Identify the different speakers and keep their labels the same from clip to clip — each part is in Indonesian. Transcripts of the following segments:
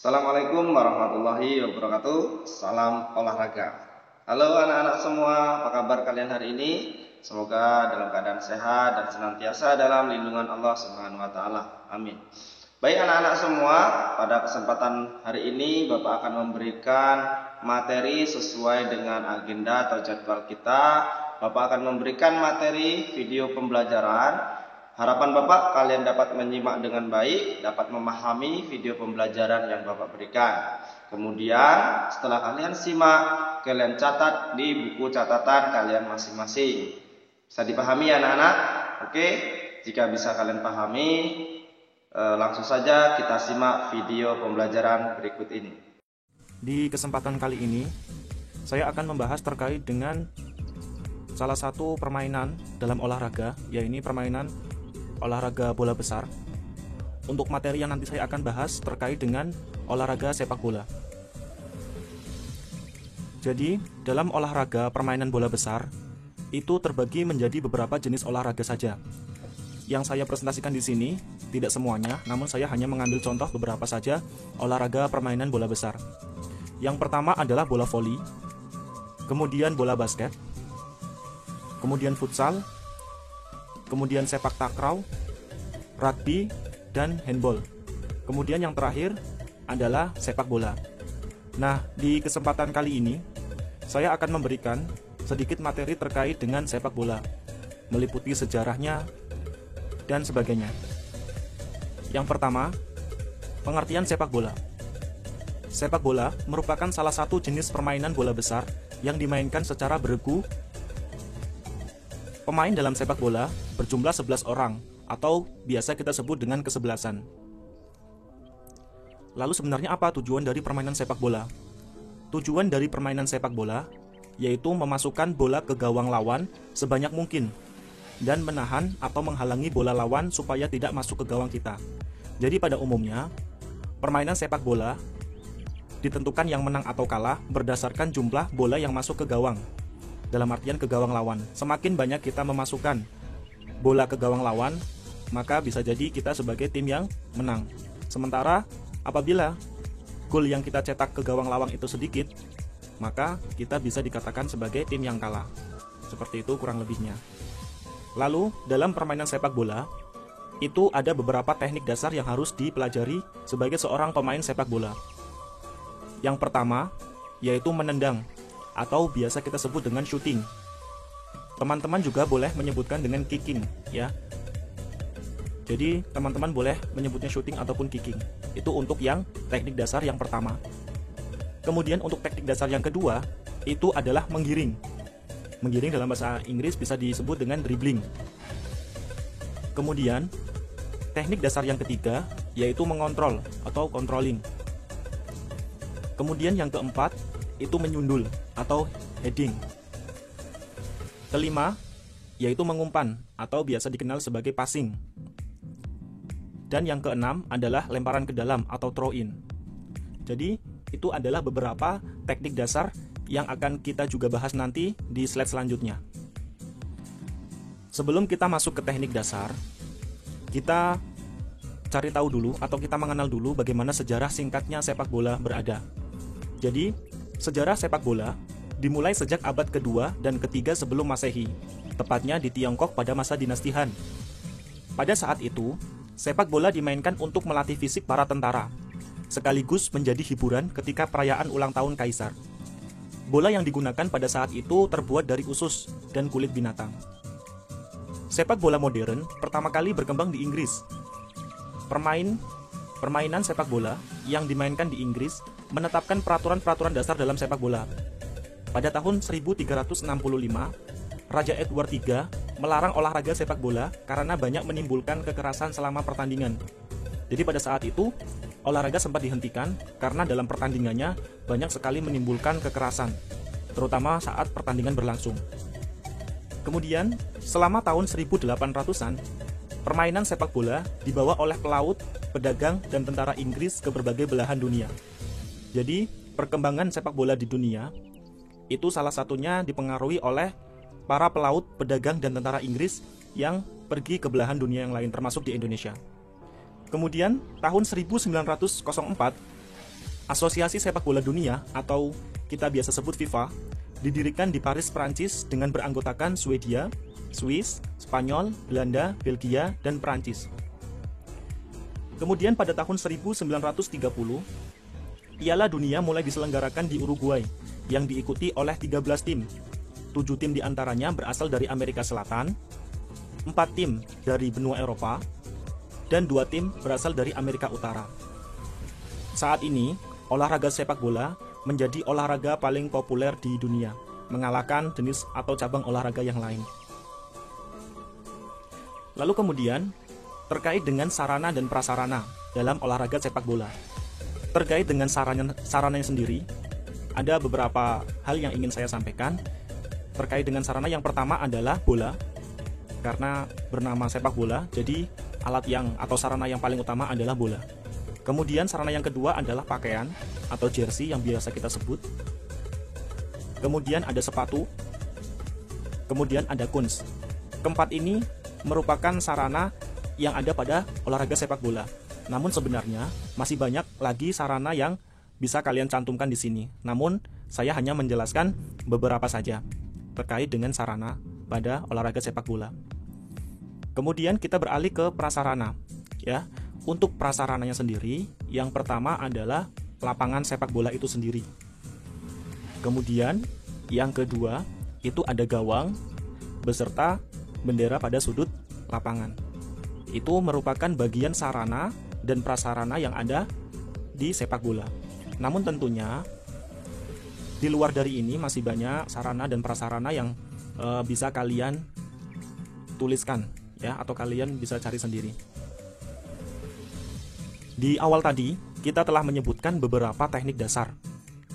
Speaker 1: Assalamualaikum warahmatullahi wabarakatuh. Salam olahraga. Halo anak-anak semua, apa kabar kalian hari ini? Semoga dalam keadaan sehat dan senantiasa dalam lindungan Allah Subhanahu wa taala. Amin. Baik anak-anak semua, pada kesempatan hari ini Bapak akan memberikan materi sesuai dengan agenda atau jadwal kita. Bapak akan memberikan materi video pembelajaran. Harapan Bapak kalian dapat menyimak dengan baik, dapat memahami video pembelajaran yang Bapak berikan. Kemudian setelah kalian simak, kalian catat di buku catatan kalian masing-masing. Bisa dipahami anak-anak? Oke, jika bisa kalian pahami, langsung saja kita simak video pembelajaran berikut ini.
Speaker 2: Di kesempatan kali ini, saya akan membahas terkait dengan salah satu permainan dalam olahraga, yaitu permainan olahraga bola besar. Untuk materi yang nanti saya akan bahas terkait dengan olahraga sepak bola. Jadi, dalam olahraga permainan bola besar, itu terbagi menjadi beberapa jenis olahraga saja. Yang saya presentasikan di sini, tidak semuanya, namun saya hanya mengambil contoh beberapa saja olahraga permainan bola besar. Yang pertama adalah bola voli, kemudian bola basket, kemudian futsal, kemudian sepak takraw, rugby, dan handball. Kemudian yang terakhir adalah sepak bola. Nah, di kesempatan kali ini, saya akan memberikan sedikit materi terkait dengan sepak bola, meliputi sejarahnya, dan sebagainya. Yang pertama, pengertian sepak bola. Sepak bola merupakan salah satu jenis permainan bola besar yang dimainkan secara beregu. Pemain dalam sepak bola berjumlah 11 orang, atau biasa kita sebut dengan kesebelasan. Lalu sebenarnya apa tujuan dari permainan sepak bola? Tujuan dari permainan sepak bola yaitu memasukkan bola ke gawang lawan sebanyak mungkin dan menahan atau menghalangi bola lawan supaya tidak masuk ke gawang kita. Jadi pada umumnya, permainan sepak bola ditentukan yang menang atau kalah berdasarkan jumlah bola yang masuk ke gawang. Dalam artian ke gawang lawan. Semakin banyak kita memasukkan bola ke gawang lawan, maka bisa jadi kita sebagai tim yang menang. Sementara apabila gol yang kita cetak ke gawang lawan itu sedikit, maka kita bisa dikatakan sebagai tim yang kalah. Seperti itu kurang lebihnya. Lalu dalam permainan sepak bola, itu ada beberapa teknik dasar yang harus dipelajari sebagai seorang pemain sepak bola. Yang pertama, yaitu menendang, atau biasa kita sebut dengan shooting. Teman-teman juga boleh menyebutkan dengan kicking, ya. Jadi teman-teman boleh menyebutnya shooting ataupun kicking. Itu untuk yang teknik dasar yang pertama. Kemudian untuk teknik dasar yang kedua, itu adalah menggiring. Menggiring dalam bahasa Inggris bisa disebut dengan dribbling. Kemudian teknik dasar yang ketiga yaitu mengontrol atau controlling. Kemudian yang keempat itu menyundul atau heading. Kelima, yaitu mengumpan atau biasa dikenal sebagai passing. Dan yang keenam adalah lemparan ke dalam atau throw in. Jadi, itu adalah beberapa teknik dasar yang akan kita juga bahas nanti di slide selanjutnya. Sebelum kita masuk ke teknik dasar, kita cari tahu dulu atau kita mengenal dulu bagaimana sejarah singkatnya sepak bola berada. Jadi, sejarah sepak bola dimulai sejak abad kedua dan ketiga sebelum Masehi, tepatnya di Tiongkok pada masa dinasti Han. Pada saat itu, sepak bola dimainkan untuk melatih fisik para tentara, sekaligus menjadi hiburan ketika perayaan ulang tahun kaisar. Bola yang digunakan pada saat itu terbuat dari usus dan kulit binatang. Sepak bola modern pertama kali berkembang di Inggris. Permainan sepak bola yang dimainkan di Inggris menetapkan peraturan-peraturan dasar dalam sepak bola. Pada tahun 1365, Raja Edward III melarang olahraga sepak bola karena banyak menimbulkan kekerasan selama pertandingan. Jadi pada saat itu, olahraga sempat dihentikan karena dalam pertandingannya banyak sekali menimbulkan kekerasan, terutama saat pertandingan berlangsung. Kemudian, selama tahun 1800-an, permainan sepak bola dibawa oleh pelaut, pedagang, dan tentara Inggris ke berbagai belahan dunia. Jadi, perkembangan sepak bola di dunia itu salah satunya dipengaruhi oleh para pelaut, pedagang, dan tentara Inggris yang pergi ke belahan dunia yang lain, termasuk di Indonesia. Kemudian, tahun 1904, Asosiasi Sepak Bola Dunia atau kita biasa sebut FIFA didirikan di Paris, Prancis dengan beranggotakan Swedia, Swiss, Spanyol, Belanda, Belgia, dan Prancis. Kemudian pada tahun 1930, Piala Dunia mulai diselenggarakan di Uruguay yang diikuti oleh 13 tim. 7 tim diantaranya berasal dari Amerika Selatan, 4 tim dari benua Eropa, dan 2 tim berasal dari Amerika Utara. Saat ini, olahraga sepak bola menjadi olahraga paling populer di dunia, mengalahkan jenis atau cabang olahraga yang lain. Lalu kemudian, terkait dengan sarana dan prasarana dalam olahraga sepak bola. Terkait dengan sarananya sendiri, ada beberapa hal yang ingin saya sampaikan. Terkait dengan sarana, yang pertama adalah bola. Karena bernama sepak bola, jadi alat atau sarana yang paling utama adalah bola. Kemudian sarana yang kedua adalah pakaian atau jersey yang biasa kita sebut. Kemudian ada sepatu. Kemudian ada kuns. Keempat ini merupakan sarana yang ada pada olahraga sepak bola. Namun sebenarnya masih banyak lagi sarana yang bisa kalian cantumkan di sini. Namun saya hanya menjelaskan beberapa saja terkait dengan sarana pada olahraga sepak bola. Kemudian kita beralih ke prasarana, ya. Untuk prasarananya sendiri, yang pertama adalah lapangan sepak bola itu sendiri. Kemudian yang kedua itu ada gawang beserta bendera pada sudut lapangan. Itu merupakan bagian sarana dan prasarana yang ada di sepak bola. Namun tentunya di luar dari ini masih banyak sarana dan prasarana yang bisa kalian tuliskan, ya, atau kalian bisa cari sendiri. Di awal tadi kita telah menyebutkan beberapa teknik dasar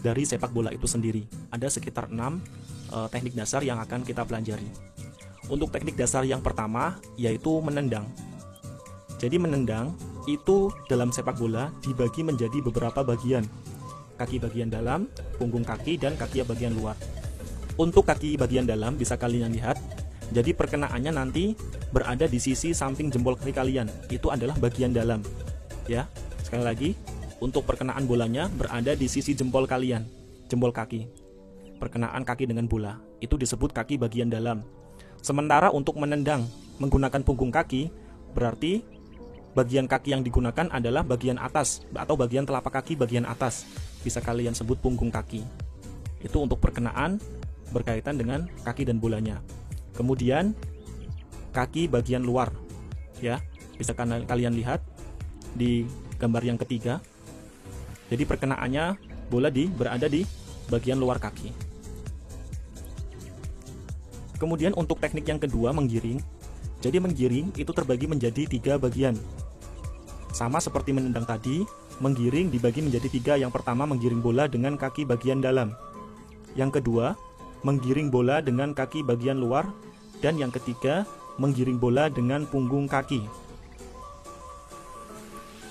Speaker 2: dari sepak bola itu sendiri. Ada sekitar 6 teknik dasar yang akan kita pelajari. Untuk teknik dasar yang pertama yaitu menendang. Jadi menendang itu dalam sepak bola dibagi menjadi beberapa bagian. Kaki bagian dalam, punggung kaki, dan kaki bagian luar. Untuk kaki bagian dalam bisa kalian lihat. Jadi perkenaannya nanti berada di sisi samping jempol kaki kalian. Itu adalah bagian dalam. Ya, sekali lagi, untuk perkenaan bolanya berada di sisi jempol kalian, jempol kaki. Perkenaan kaki dengan bola itu disebut kaki bagian dalam. Sementara untuk menendang menggunakan punggung kaki, berarti bagian kaki yang digunakan adalah bagian atas atau bagian telapak kaki bagian atas. Bisa kalian sebut punggung kaki. Itu untuk perkenaan berkaitan dengan kaki dan bolanya. Kemudian kaki bagian luar, ya, bisa kalian lihat di gambar yang ketiga. Jadi perkenaannya bola berada di bagian luar kaki. Kemudian untuk teknik yang kedua, menggiring. Jadi menggiring itu terbagi menjadi 3 bagian. Sama seperti menendang tadi, menggiring dibagi menjadi 3. Yang pertama, menggiring bola dengan kaki bagian dalam. Yang kedua, menggiring bola dengan kaki bagian luar. Dan yang ketiga, menggiring bola dengan punggung kaki.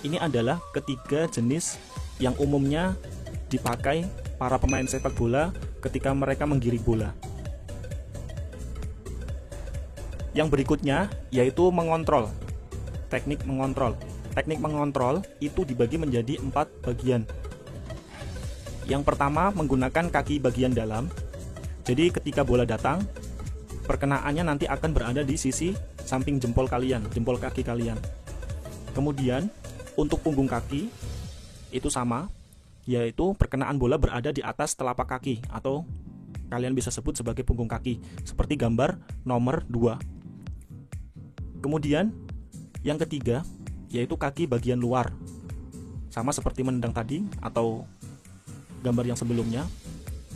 Speaker 2: Ini adalah ketiga jenis yang umumnya dipakai para pemain sepak bola ketika mereka menggiring bola. Yang berikutnya yaitu mengontrol. Teknik mengontrol. Teknik mengontrol itu dibagi menjadi 4 bagian. Yang pertama, menggunakan kaki bagian dalam. Jadi ketika bola datang, perkenaannya nanti akan berada di sisi samping jempol kalian, jempol kaki kalian. Kemudian untuk punggung kaki itu sama, yaitu perkenaan bola berada di atas telapak kaki atau kalian bisa sebut sebagai punggung kaki, seperti gambar nomor 2. Kemudian yang ketiga yaitu kaki bagian luar. Sama seperti menendang tadi atau gambar yang sebelumnya,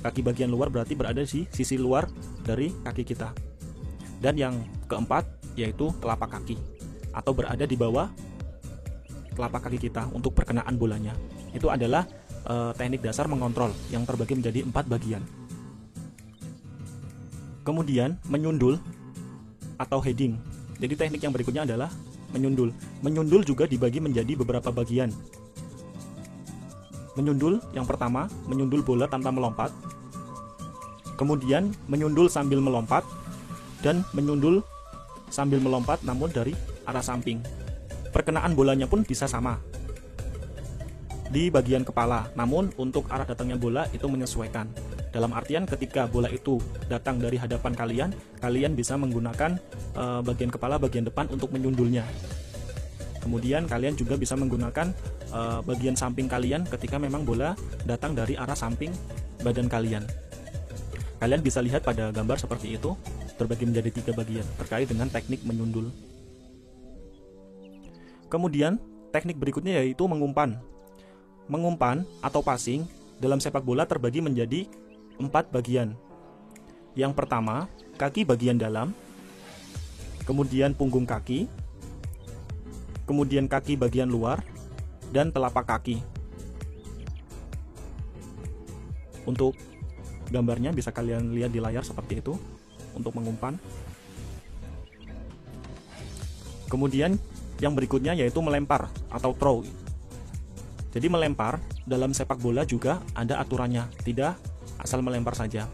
Speaker 2: kaki bagian luar berarti berada di sisi luar dari kaki kita. Dan yang keempat yaitu telapak kaki atau berada di bawah telapak kaki kita untuk perkenaan bolanya. Itu adalah teknik dasar mengontrol yang terbagi menjadi 4 bagian. Kemudian menyundul atau heading. Jadi teknik yang berikutnya adalah menyundul. Menyundul juga dibagi menjadi beberapa bagian. Menyundul yang pertama, menyundul bola tanpa melompat. Kemudian menyundul sambil melompat dan menyundul sambil melompat namun dari arah samping. Perkenaan bolanya pun bisa sama. di bagian kepala. Namun untuk arah datangnya bola itu menyesuaikan. Dalam artian ketika bola itu datang dari hadapan kalian, kalian bisa menggunakan bagian kepala bagian depan untuk menyundulnya. Kemudian kalian juga bisa menggunakan bagian samping kalian ketika memang bola datang dari arah samping badan kalian. Kalian bisa lihat pada gambar seperti itu, terbagi menjadi 3 bagian terkait dengan teknik menyundul. Kemudian teknik berikutnya yaitu mengumpan. Mengumpan atau passing dalam sepak bola terbagi menjadi 4 bagian. Yang pertama, kaki bagian dalam, kemudian punggung kaki, kemudian kaki bagian luar, dan telapak kaki. Untuk gambarnya bisa kalian lihat di layar seperti itu untuk mengumpan. Kemudian yang berikutnya yaitu melempar atau throw. Jadi melempar dalam sepak bola juga ada aturannya, tidak asal melempar saja.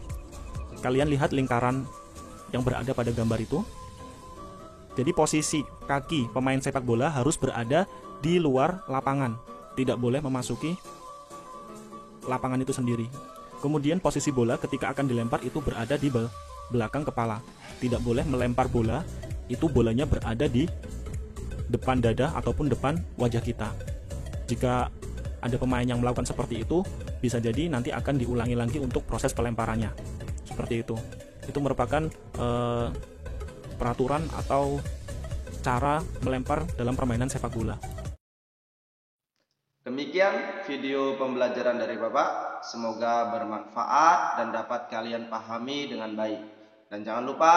Speaker 2: Kalian lihat lingkaran yang berada pada gambar itu. Jadi posisi kaki pemain sepak bola harus berada di luar lapangan, tidak boleh memasuki lapangan itu sendiri. Kemudian posisi bola ketika akan dilempar itu berada di belakang kepala. Tidak boleh melempar bola, itu bolanya berada di depan dada ataupun depan wajah kita. Jika ada pemain yang melakukan seperti itu, bisa jadi nanti akan diulangi lagi untuk proses pelemparannya. Seperti itu. Itu merupakan peraturan atau cara melempar dalam permainan sepak bola.
Speaker 1: Demikian video pembelajaran dari Bapak. Semoga bermanfaat dan dapat kalian pahami dengan baik. Dan jangan lupa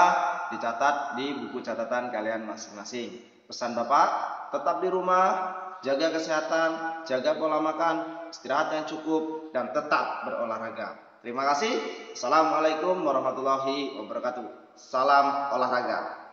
Speaker 1: dicatat di buku catatan kalian masing-masing. Pesan Bapak, tetap di rumah, jaga kesehatan, jaga pola makan, istirahat yang cukup, dan tetap berolahraga. Terima kasih. Assalamualaikum warahmatullahi wabarakatuh. Salam olahraga.